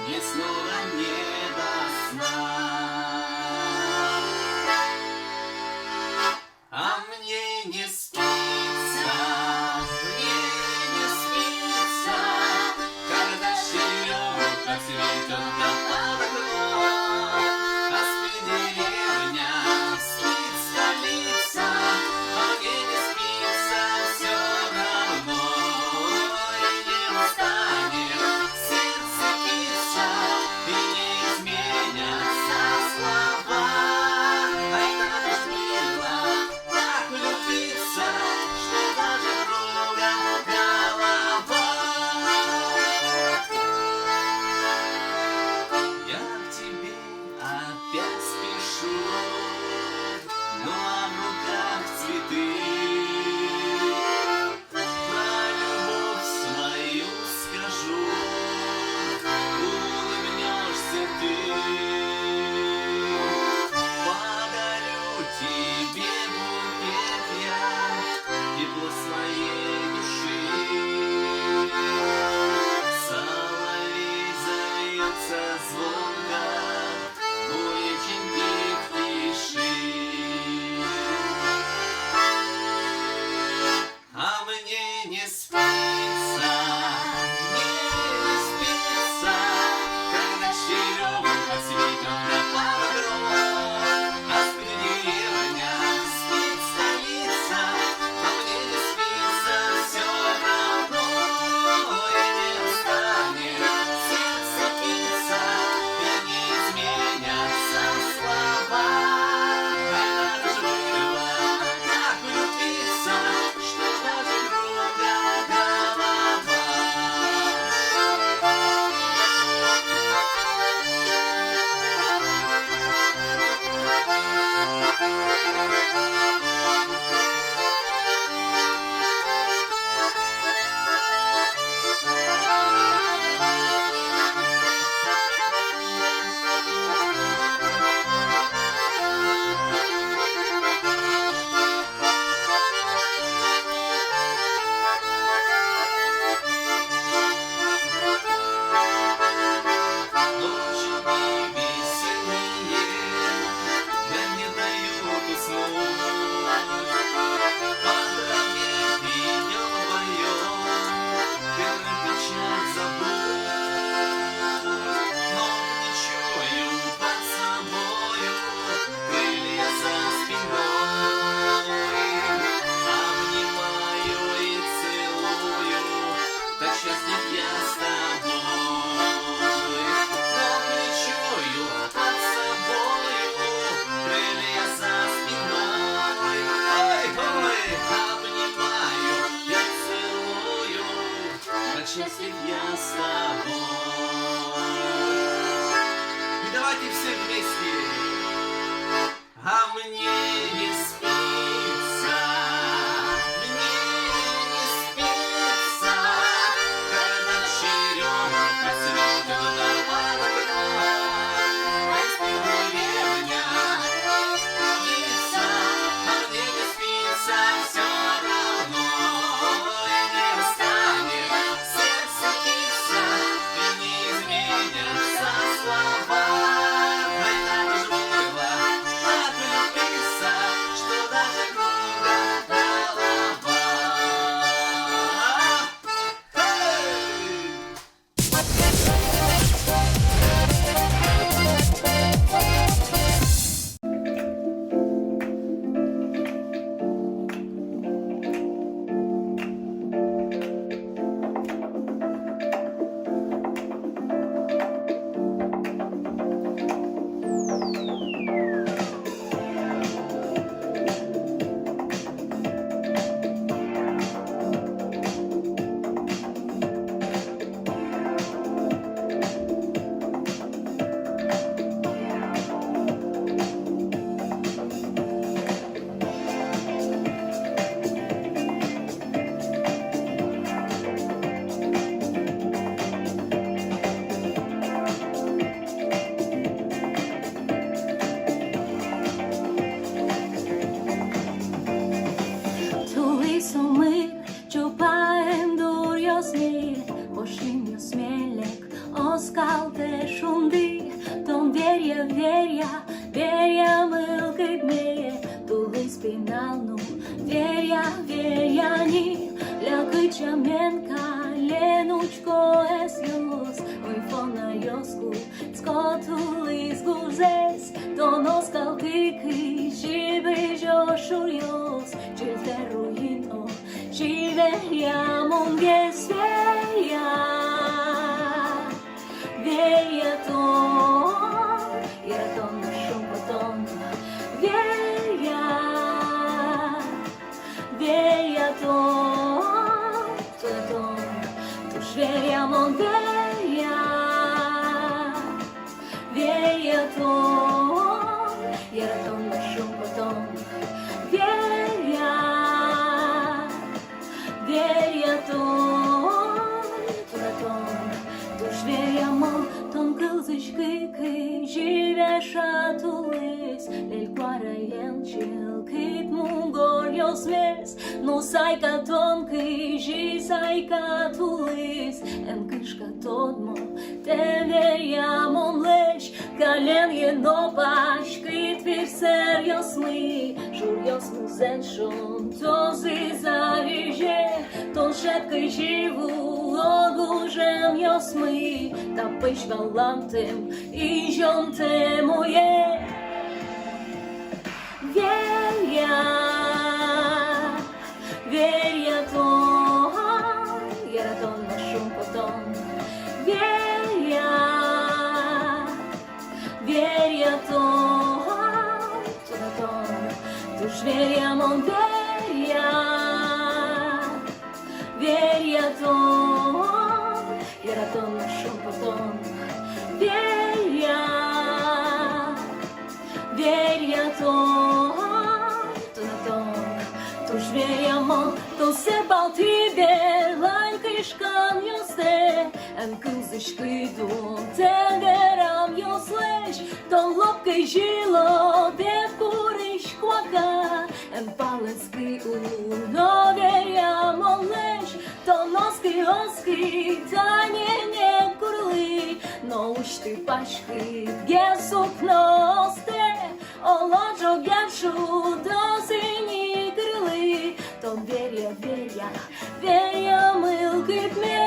мне снова не до сна. А мне не спится, мне не спится, когда черемуха цветет над окном. А спит деревня, спит столица, а мне не спится все равно. И не устанет сердце биться, и не изменятся слова. Ай, надо ж было так влюбиться, что даже кругом голова. Я к тебе опять спешу, ну а в руках цветы. Про любовь свою скажу, улыбнешься ты. Подарю тебе букет я, тепло своей души. Соловей зовется звонко, уличеньки в тиши. А мне не спится, когда черемуха цветет над окном. А спит деревня, спит столица, а мне не спится все равно. И не устанет сердце биться, и не изменятся слова. Ай, надо ж было так влюбиться, что даже кругом голова. Ночи весенние мне дают уснуть. По траве идем вдвоем, первую печаль забудь. Но не чую под собою крылья за спиной. Обнимаю и целую, так счастлив я с тобой. Но не чую под собою крылья за спиной. Ой, обнимаю и целую, так счастлив я с тобой. И давайте все вместе. А мне не спится, мне не спится, когда черемуха цветет над окном. А спит деревня, спится, а мне не спится все равно. И не устанет сердце биться, и не изменятся слова. Ай, надо ж было так влюбиться, šundi, ton vērja, vērja milkai mėje, tu lyspinalnu, vērjani, liakaičia menka, lenучко esjus, oi fona josku, skotu lizguzes, tonos kalkiki, žibežo šurjos, čilteruino, živeljamon gesveja. Iraton našom potom Tuaton, tu šveljamon Iraton našom potom Ton kılzışkı jive şatulis El quara yençil kit mungorios mes No saika ton kıji saika tulis En kışka todmo te veryamon leş Kalen jeno baş kit vir serios mi Žurjos muzen šon to zizarije Ton šetkaj živu ogužem jos mi Ta pešvalantem i žonte moje Vjerja to Jeraton našom potom Vjerja to Tuž vjerjamon Vjerja to Jeraton našom potom Vjerja to Tuž vjerjamon To se baltibe Lankyškam joste En kılzışkı dun Tenderam josleş Ton lopkaj žilo Dev kuriš kvaka En palenski uno Vjerjamon leš Ton oski Tanje ne kurli No ušti paški Gesuk noste Олоджо гявшу до сині крили, то віря, милки тьми.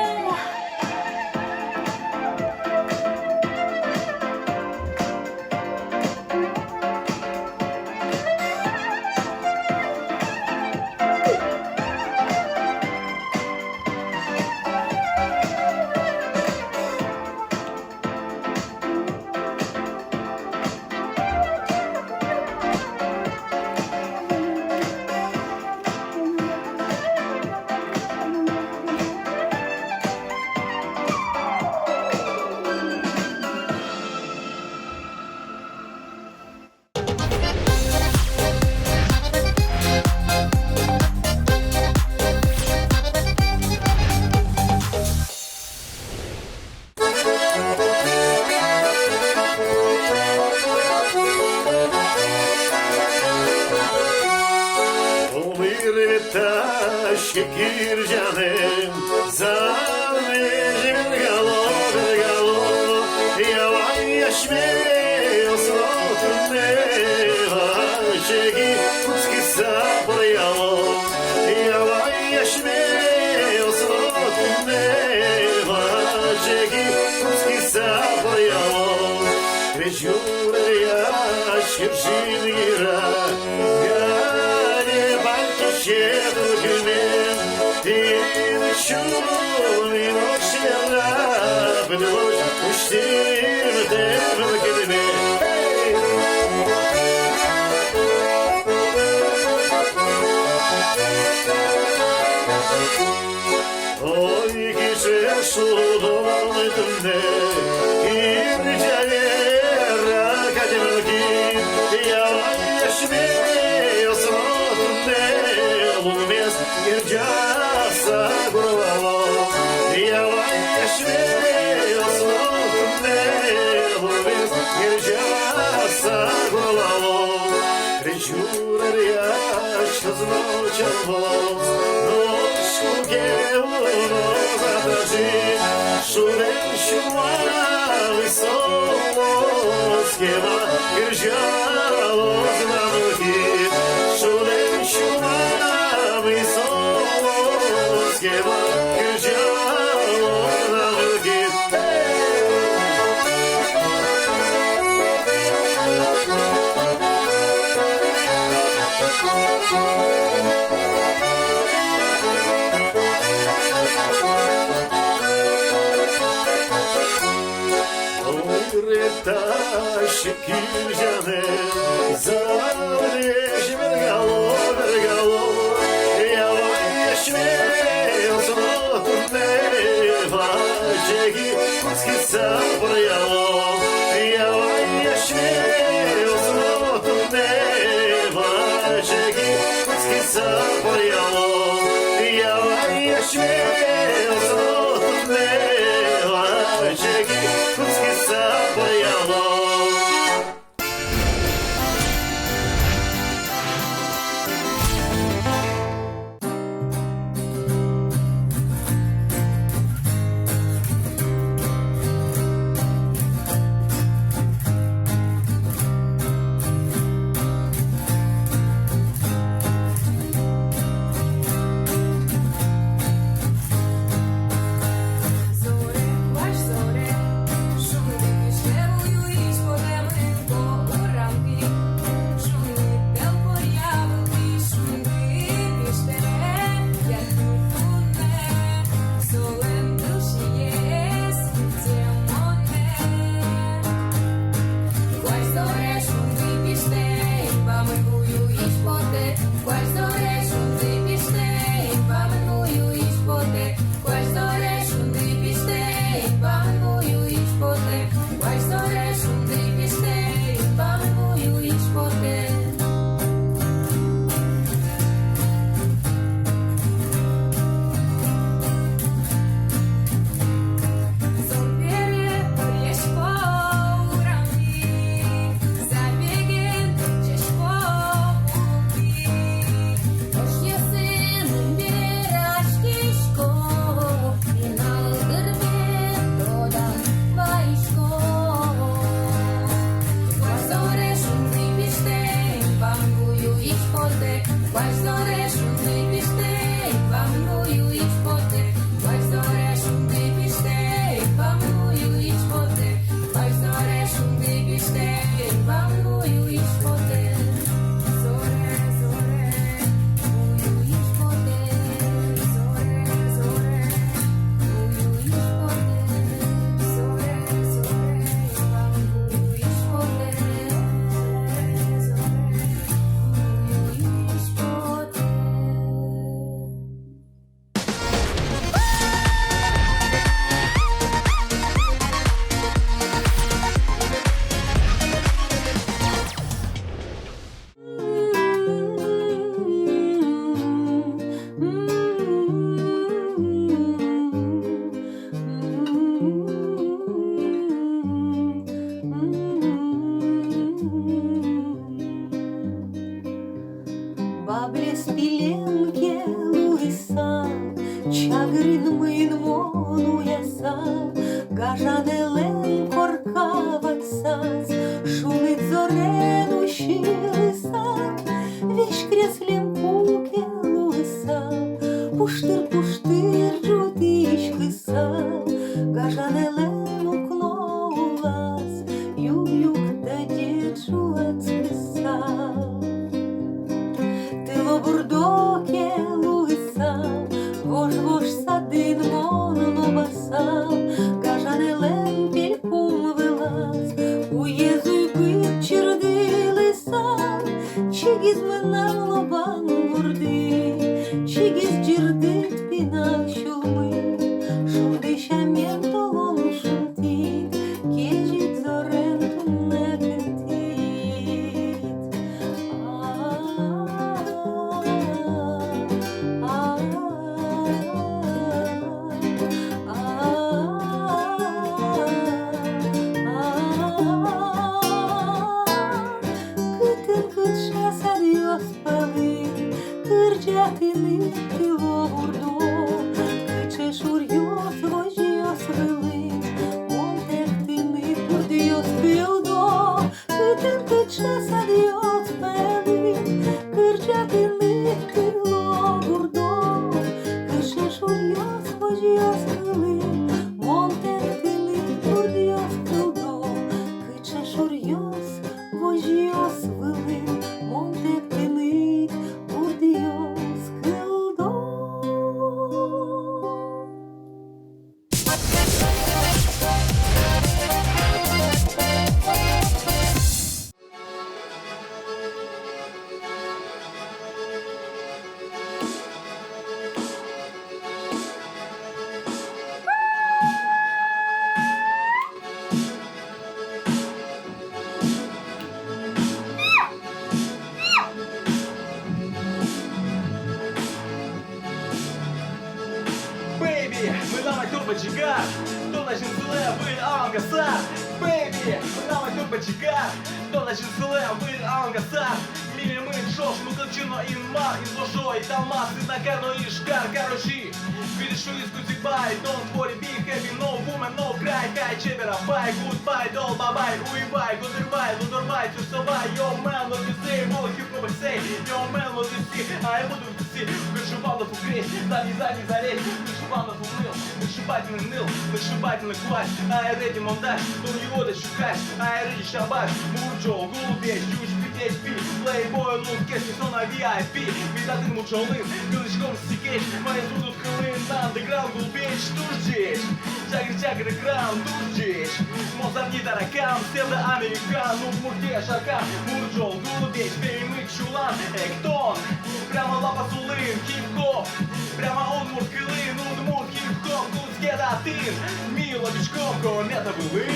Şekir canım Zanvejim galop Yavaş me Osrotun me Vaşegi Kutski sabriyalo Yavaş me Osrotun me Vaşegi Kutski sabriyalo Vecur yaş Kirşin gira Gani balki şedu gümen Din şunu Noşela Bıdıloş Uştim Devrim kedime Oy kişi şudun dünde İrcale Rakadimki Yavaş me Osrotun me Olmaz Ircasa Gurvalo Yavaş me Osrotun me Olmaz Ircasa Gurvalo Rečurer yaş Kızno çarboz Noş Şekilcane Zavreş vergalo vergalo Yavaş olsun otur neva Çeki kısa burayalo Yavaş olsun otur neva Çeki kısa burayalo Yavaş olsun otur neva Çeki kısa burayalo значит слэм, вы ангаса? Бэйби, нам это почекар. Что значит слэм, вы ангаса? Мили мы шош, ну качино и мар, и злошо, и талмас, и накарно, и шкар, короче. Видишь, из goodbye, don't worry, be happy, no woman, no cry, хай, чебера, bye, goodbye, doll, bye-bye, уебай, goodbye, лудорбай, тюсовай, yo man, what you say, мол, хип-хоп, say, yo man, what you see, а я буду вести, вышибанов укресть, задний зарейс, вышибанов уныл, вышибательный ныл, вышибательный класс, а я реди монтаж, ну его дальше кач, а я реди шабаш, мурджо, голубец, чуч, PHP, плейбой, лут, кэшки, сон на VIP, видаты мучолым, кылычком стекешь, мои будут хылын, андеграунд, глубеч, тут здесь, чагр, экран, тут здесь, мозорни таракан, псевдоамерикан, ну в мурде шаркан, мурджол, голубец, перемык, чулан, эктон, прямо лапа сулын, хип-хоп, прямо он муркылын, удмур, хип-хоп, куцкедатын, мило бичком, комета былын.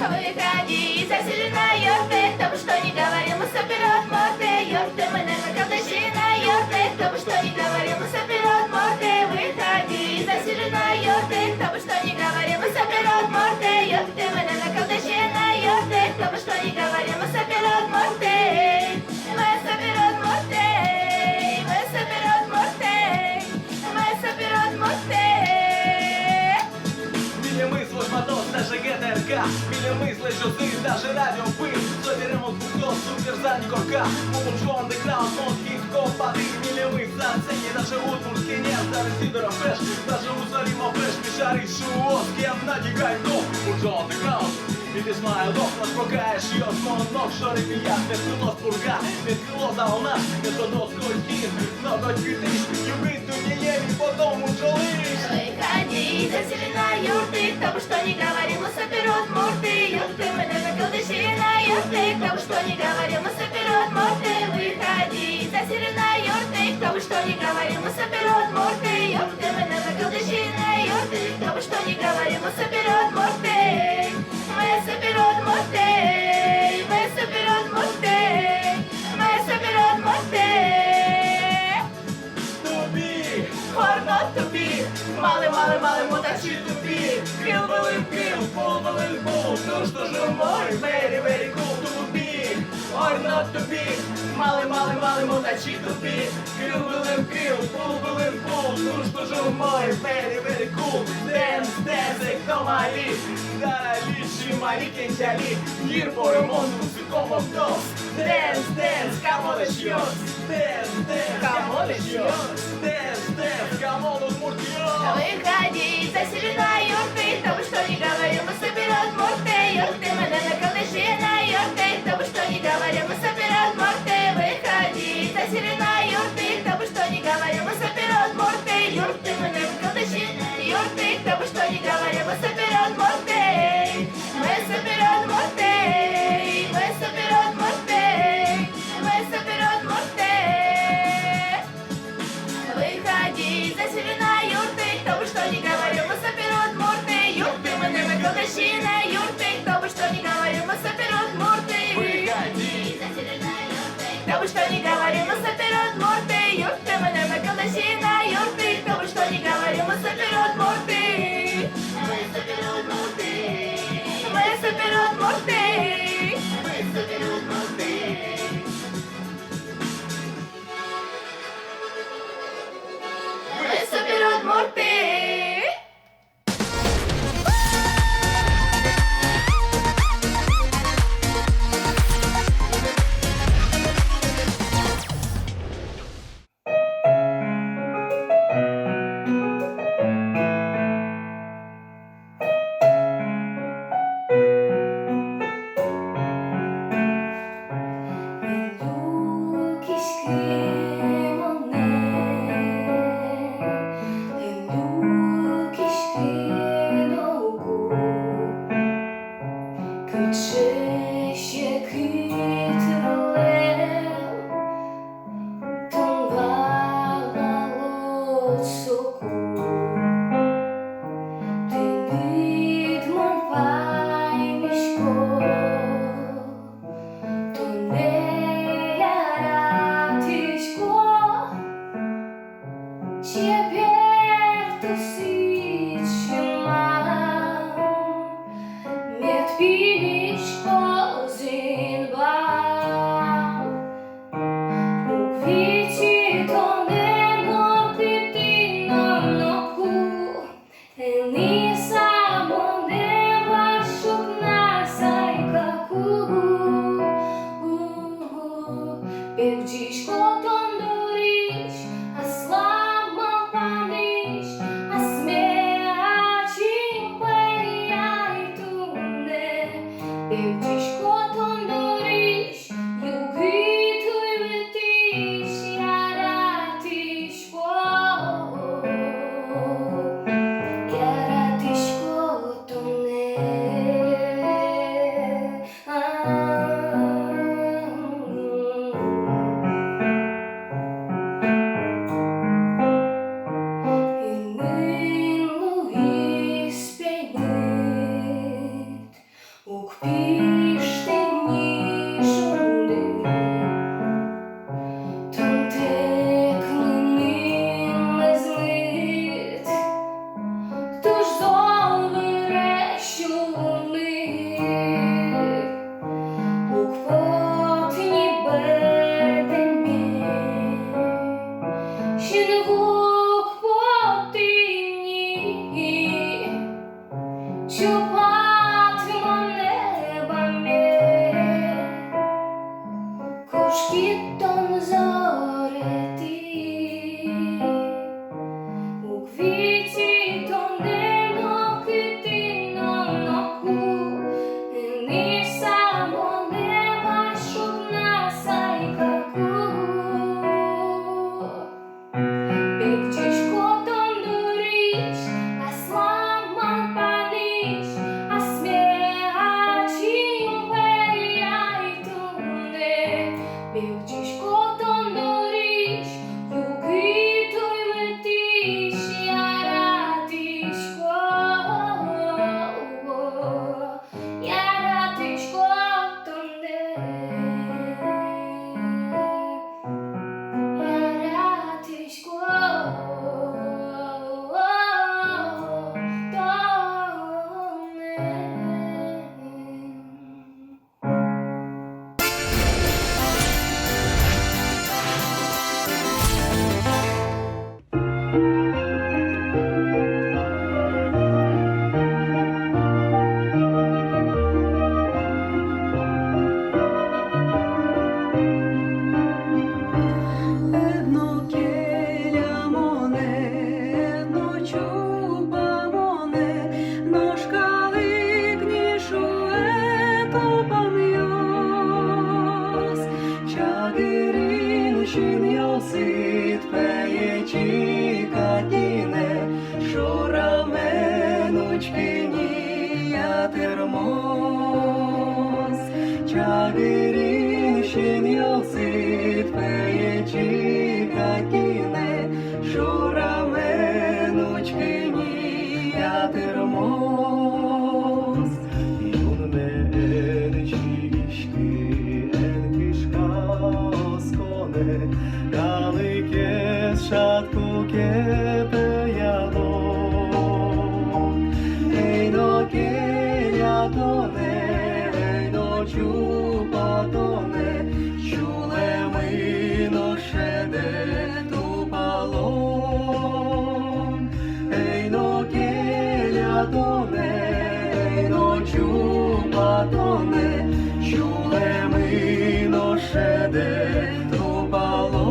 Выходи, заселена ёрты, кто бы что ни говорил, мы соберет морды, ёрты, мы на колдыши на ёрты, кто бы что ни говорил, мы соберет морды, выходи, заселена ёрты, кто бы что ни говорил, мы соберет морды, ёрты, мы на колдыши на ёрты, кто бы что ни говорил, мы соберет морды, мы соберет морды, мы соберет морды, мы соберет морды. Милимыслы, мотос, даже ГТРК, милимыслы, жузы, даже радио пыл, соберем от бухло, супер задний корка, мумуджо, андеграунд, мод, хип-хоп, паты, милимыслы, оцени, даже удмуртский нет, даже Сидоров фэш, даже Мусалима фэш, мишари, шуо, с кем надигай, но, мумуджо, андеграунд. И ты смайлов наспокаешь ее с моног, шори пияк, без крыло спурга, без крыло за у нас, без додос кольтин, много тысяч, юбит, ты не еми, потом ужалышь. Выходи, заселена юрты, кто бы что ни говорил, мы соберет морды, юрты, мы на колдыши на юрты, кто бы что ни говорил, мы соберет морды, выходи, заселена юрты, кто бы что ни говорил, мы соберет морды, юрты, мы на колдыши на юрты, кто бы что ни говорил, мы соберет морды, мы соберет морды, мы соберет морды, мы соберет морды. Or not to be, малы, мудачи тупи, крил былым крил, пул былым пул, ну что же мой, very cool to be, or not to be, малы, мудачи тупи, крил былым крил, пул былым пул, ну что же мой, very cool, dance, кто мои, да, лиши мои кенчали, мир по ремонту, цветком обдос, dance, кому начнет, dance, кому начнет, dance, кому он муртьет. Выходи, заселена юрты, кто бы что ни говорил, мы соберет морды, юрты, мы на колдыши на юрты, кто бы что ни говорил, мы соберет морды, выходи, заселена юрты, кто бы что ни говорил, мы соберет морды, юрты, мы на колдыши на юрты, кто бы что ни говорил, мы соберет морды, мы соберет морды, мы соберет морды, мы соберет морды. Выходи, заселена юрты, кто бы что ни говорил, мы соберет морды, юрты, мы на колдыши на юрты, кто бы что ни говорил, мы соберет морды. Выходи, заселена юрты, кто бы что ни говорил, мы соберет морды, юрты, мы на колдыши на юрты, кто бы что ни говорил, мы соберет морды. Мы соберет морды, мы соберет морды, мы соберет морды. Соберет морды. Ciebie tu si trzyma. Pevdișco tondoriș, iubitului vetiș, iar atișco, iar atișco tone. Шкітом зорети, у квіті тонемо китино ноку, ні само неба, щоб насайкаку. Пекчишко тondoriş, aslaman paniş, asmeacim veyaytune. Pevdișco tondoriș, iubitului vetiș, iar atișco, iar atișco tone, iar atișco tone. Çagirin şin yosit peyeci kakine şuramenuçki yatermos yunme ençişki enkişkaskone galikes şatku kepeyalo eyno kelyatone Чупатоне, чуле ми ношеде тупалон. Ейно келятоне, ейно чупатоне, чуле ми ношеде тупалон.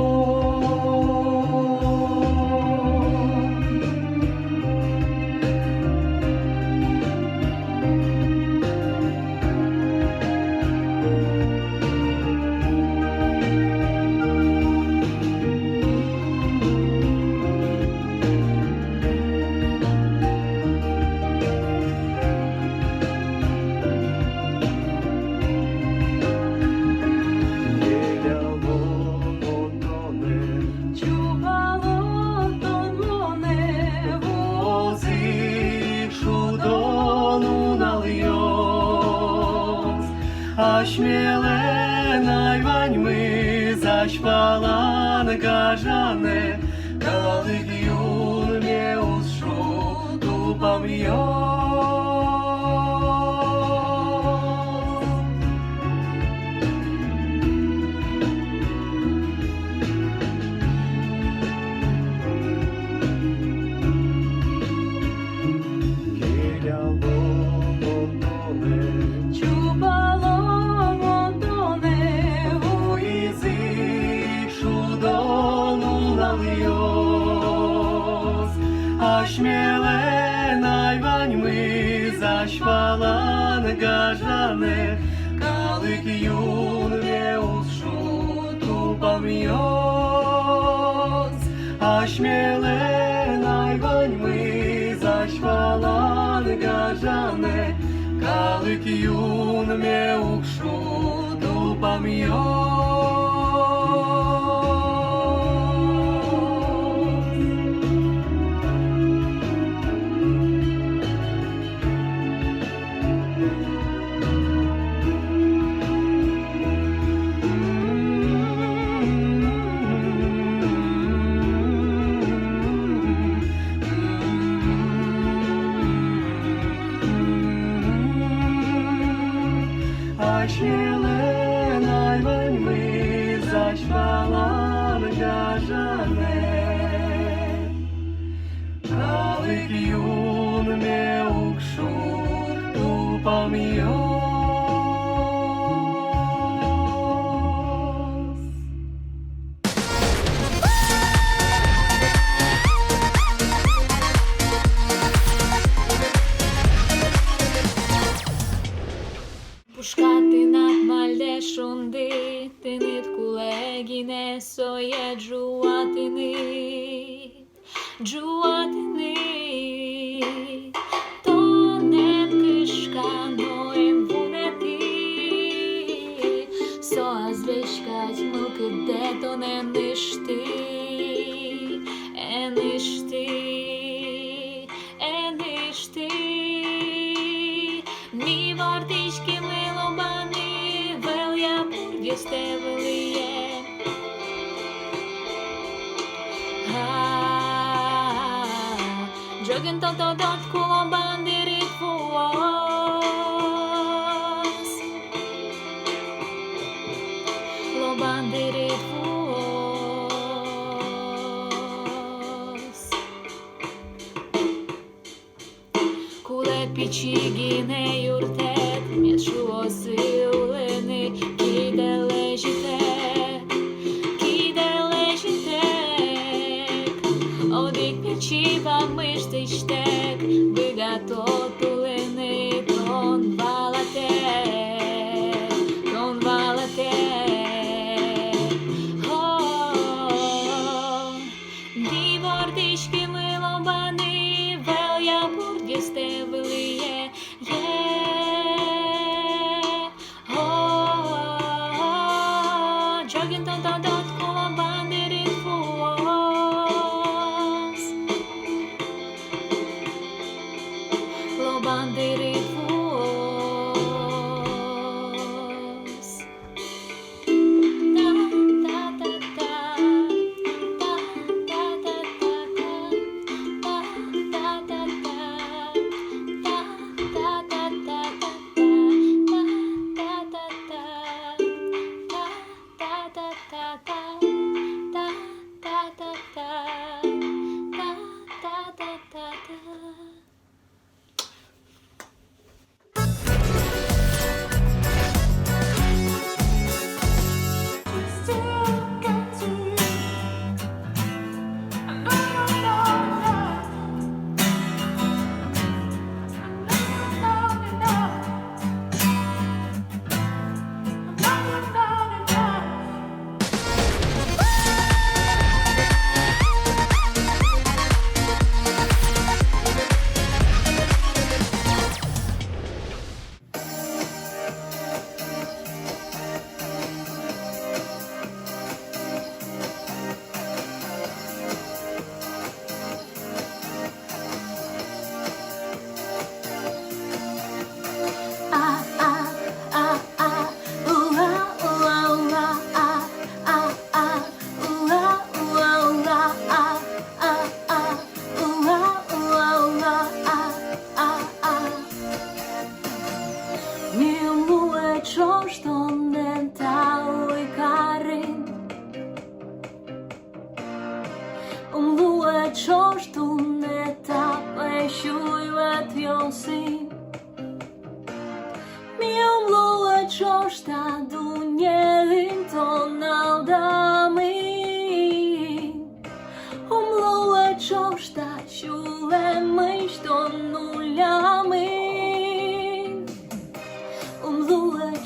Aşmele nayvanьми zaśpalan gażane, kalık yul mnie uszu dupam Aşmele nayvanьми Kalik jun mnie uszu tu pamiąc, a śmiele najwańmy zaśwala garzane. Kalik jun mnie uszu tu pamiąc. A śmiele najwańmy zaśwala garzane. Kalik jun mnie ukrzu tu pamiąc. Пушкати нахмальде шунди, ти нитку легіне соє джуатини, джуатини. Тонен кишка ноем вунети, соа звечкать муки де то не ништи, ништи, ништи. Мі вартички милобани, веля пурдісте велиє. Джоген то дот куло бандирит фуос, ло бандирит фуос. Куле пічі гіне юртет, м'яшу осилини, кіде лежітек, одик пічі вам миштичтек, бига тотулини, тон валатек, тон валатек. Ді вортички милобани, веля пурдісте велиє, джогін то-то-дот куло бандирит фуос, ло бандирит фуос.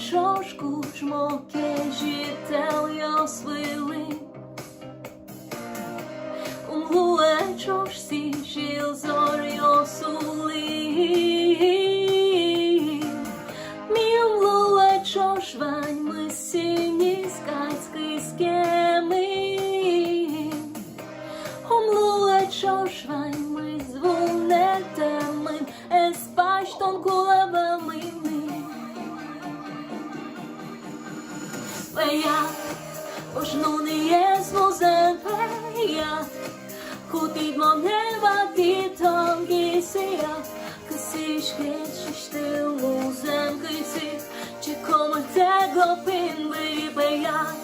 trošku žmoke žiteljo svili. Umlue čoš si žil zorjo suli. Mi umlue čoš vaň my si niskajský skemy. Umlue čoš vaň my zvulne temyn es pašton kulevami. Pejat, ožnuni je zvozen pejat, kutid mo neva ditom gisijat, kasi škečiš til muzem kisi, če koma tego pin bi pejat,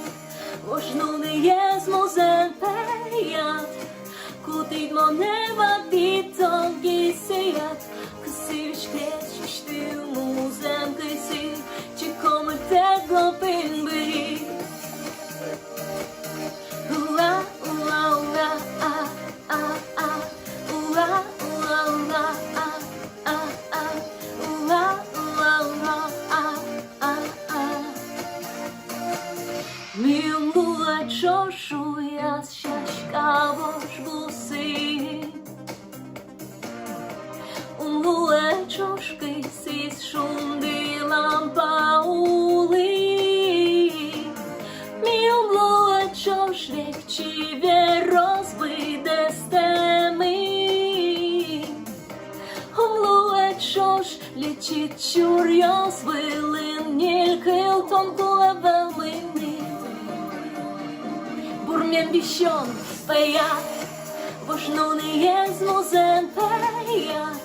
ožnuni je zvozen pejat, kutid mo neva ditom gisijat, kasi škečiš til muzem kisi, če koma tego pin bi. Čošu jas šaškavoš busi. Umlue čošky si šundilam pauli. Mi umlue čoš vekčivě rozbyde stemy. Umlue čoš lečit čurjo svylin nilkyl tomkulevami. Burmien bishon pejat, vožnuni je zmuzen pejat,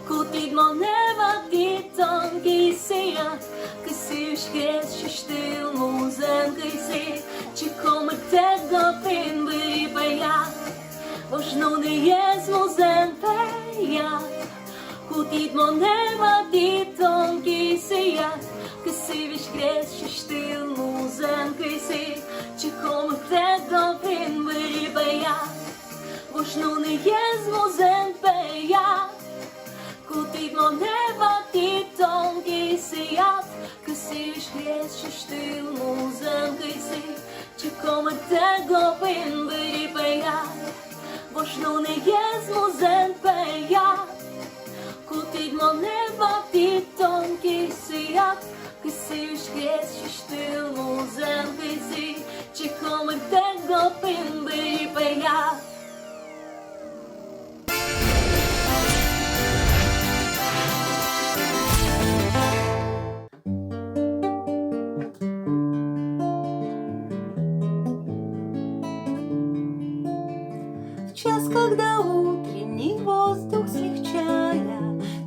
kutid mo neva ditom gisijat, kasi škečiš til muzen kisi, či koma tego pin bi pejat, vožnuni je zmuzen pejat, kutid mo neva ditom gisijat, kasi škečiš til muzen kisi, či koma tego pin bi pejat, vožnuni je zmuzen pejat, kutid mo neva ditom gisijat, kasi škečiš til muzen kisi, či koma tego pin bi pejat, vožnuni je zmuzen pejat, kutid mo neva ditom gisijat, kasi škečiš til muzen kisi, či koma tego pin bi pejat. В час, когда утренний воздух смягчая,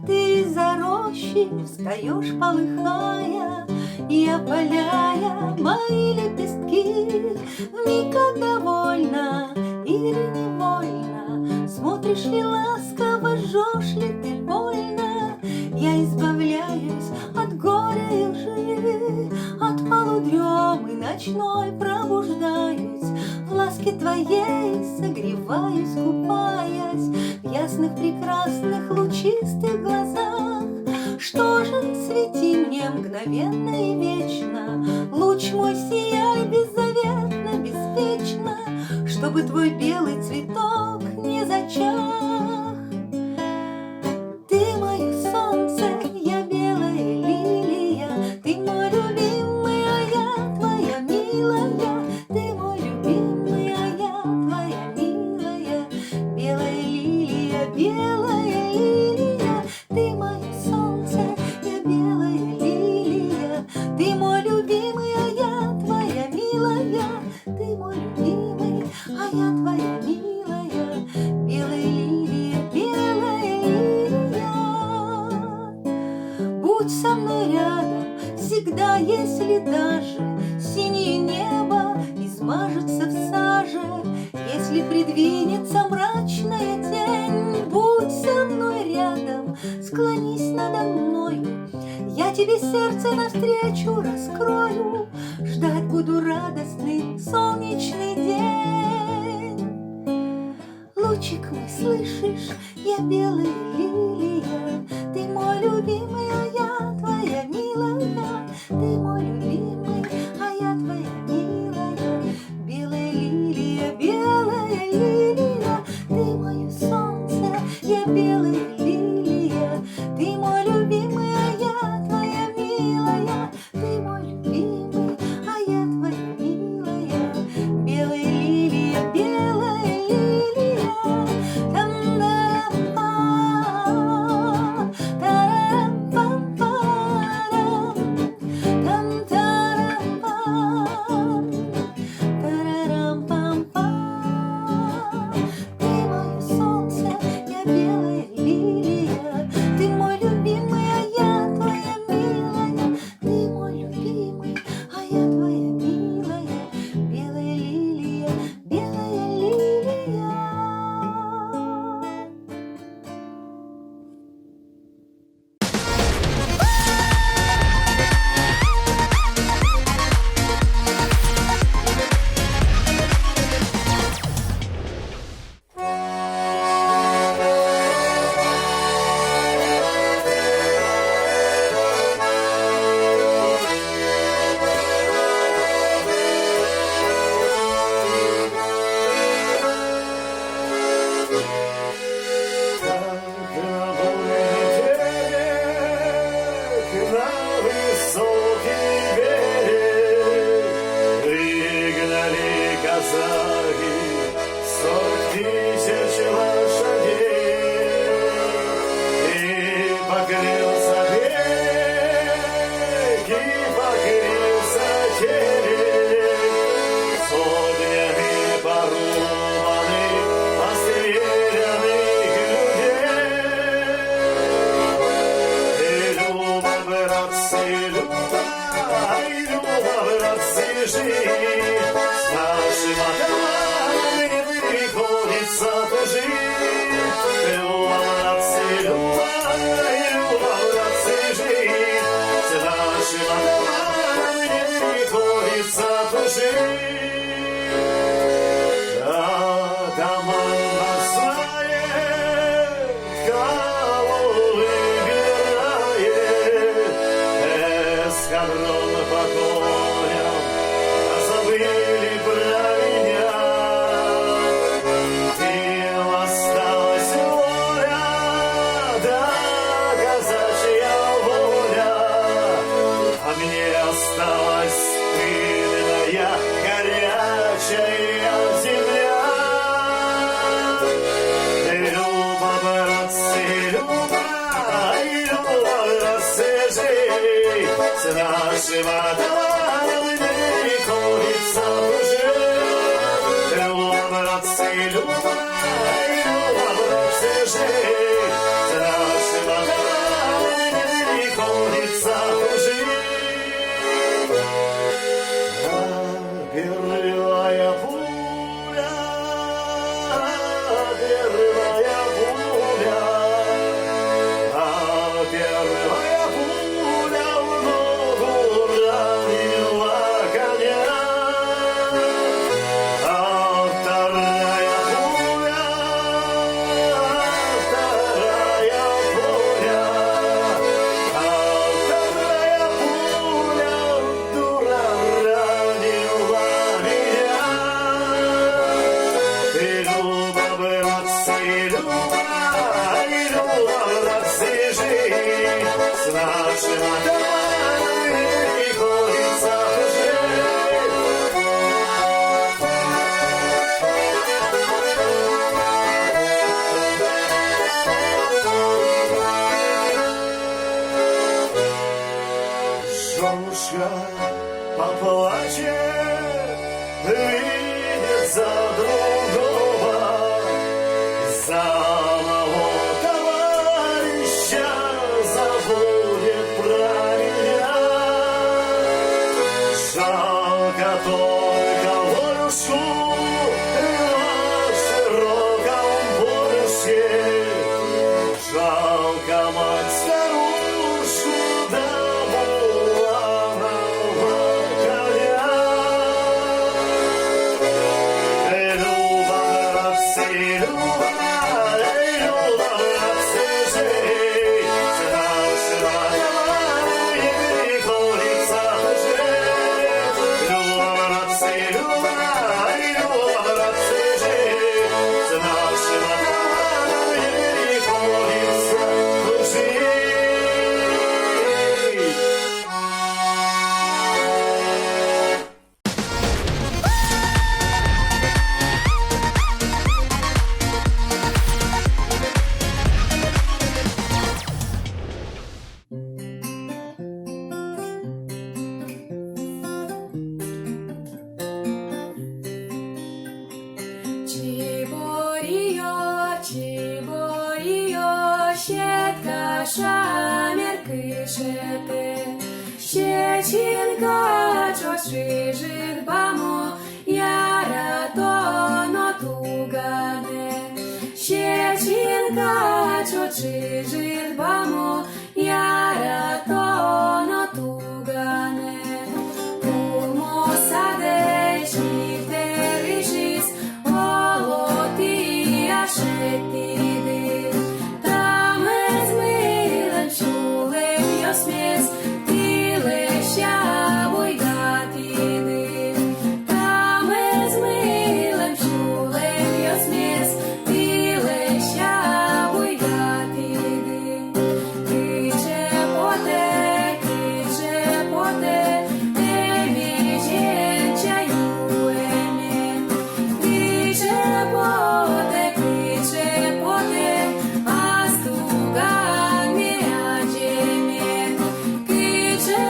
ты из-за рощи встаешь, полыхая, и опаляя мои лепестки. Вмиг как довольна или невольно, смотришь ли ласково, жжешь ли ты больно. Я избавляюсь от горя и лжи, от полудремы ночной пробуждаюсь, в ласке твоей согреваюсь, купаясь в ясных, прекрасных, лучистых глазах. Что же, свети мне мгновенно и вечно, луч мой сияй беззаветно, беспечно, чтобы твой белый цветок не зачах. Ты мое солнце, я белая лилия, ты мой любимый, а я твоя милая. Ты мой любимый, а я твоя милая. Белая лилия, белая лилия, ты мое солнце, я белая лилия. Ты мой любимый, а я твоя милая. Ты мой любимый, а я твоя милая. Белая лилия, белая лилия. Будь со мной рядом всегда, если даже синее небо измажется в саже, если придвинется мрачная тень. Будь со мной рядом, склонись надо мною, я тебе сердце навстречу раскрою, ждать буду радостный солнечный день. Лучик мой, слышишь, я белая лилия, ты мой любимый, а я твоя милая. Ты жить, с нашим атаманом не приходится тужить. Люба, братцы, Люба, братцы, жить, с нашим атаманом не приходится тужить. Атаман наш знает, кого выбирает, эскадрон по коням, забыли про меня. Им осталась воля, да казачья воля, а мне осталась пыльная, горячая земля. Люба, братцы, Люба, братцы, жить, с нашим атаманом не приходится тужить. Люба, братцы, Люба, братцы, жить, с нашим атаманом не приходится тужить. Первая пуля, первая пуля, первая пуля в ногу ранила коня, а вторая пуля дура ранила меня. И Люба, братцы, Люба, братцы, жить, с нашим атаманом не приходится жить. Женушка поплачет, выйдет за другого, за моего товарища забудет про меня. Жалко только Волюшку в широком полюсе, жалко мать старушку да буланого коня. Люба, братцы, Люба, братцы, жить, с нашим атаманом не приходится тужить. Люба, братцы, Люба, братцы, жить, с нашим атаманом не приходится тужить. Чиборіо, щетка, шамір, кишете, щечінка, чошижих бамо, яра тоно тугане, щечінка, чошижих бамо, яра тоно тугане, кумо садеш, ніхтеришіс, олотія шетіди, тамез милем чулем йосмєс, тілеща буйгатіди, тамез милем чулем йосмєс, тілеща буйгатіди. Киче поте, емі жінча юемі, киче поте, астуган міаджемі, киче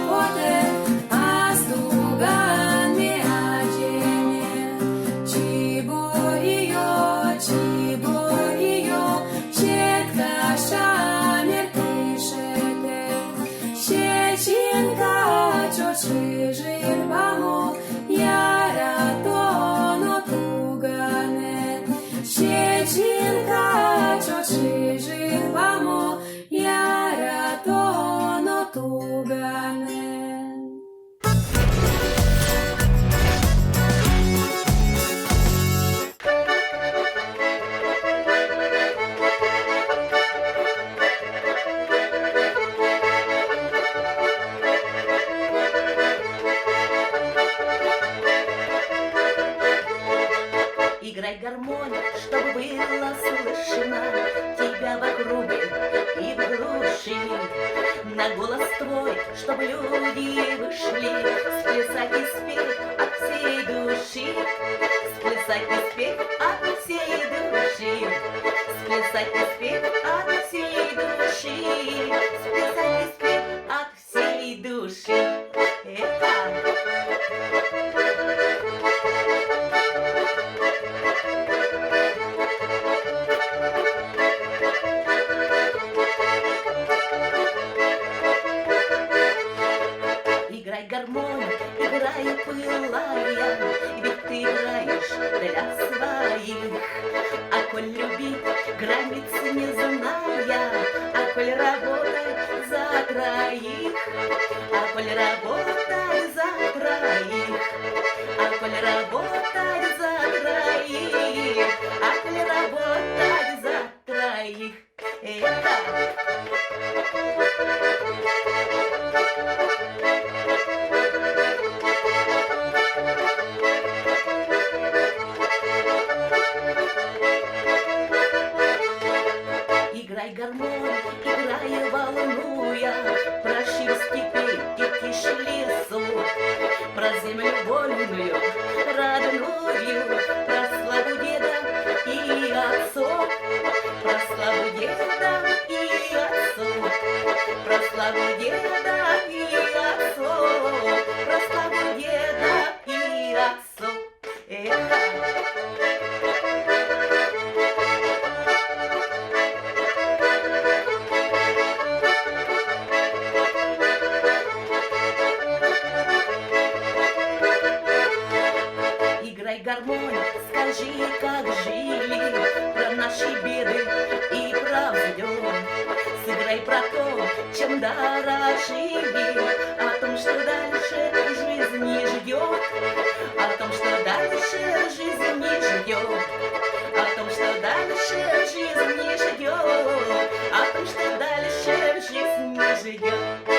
поте, астуган міаджемі. Чиборіо, щетка, шамір, кишете, щечінка, чижирбамо, яра тоно тугане. Щечинка, чижирбамо, яра тоно тугане. Играй гармонь, чтобы было слышно тебя в округе и в глуши. На голос твой, чтобы люди вышли, сплясать и спеть от всей души. Сплясать и спеть от всей души. Сплясать и спеть от всей души. Сплясать и спеть от всей души. Играй гармонь, играй пылая, ведь ты играешь для своих. А коль любить границ не зная, а коль работать за троих, а коль работать за троих, а коль работать за троих, а коль работать за троих. Играй гармонь, играй волнуя, про шир степей и тишь лесу, про землю вольную, родную, про славу деда и отцов, про славу деда и отцов, про славу деда и отцов, про славу деда и отцов. Играй гармонь, скажи, как жили, про наши беды и правду. Сыграй про то, чем дорожили, о том, что дальше жизни ждет, о том, что дальше жизни ждет, о том, что дальше жизни ждет, о том, что дальше жизни ждет.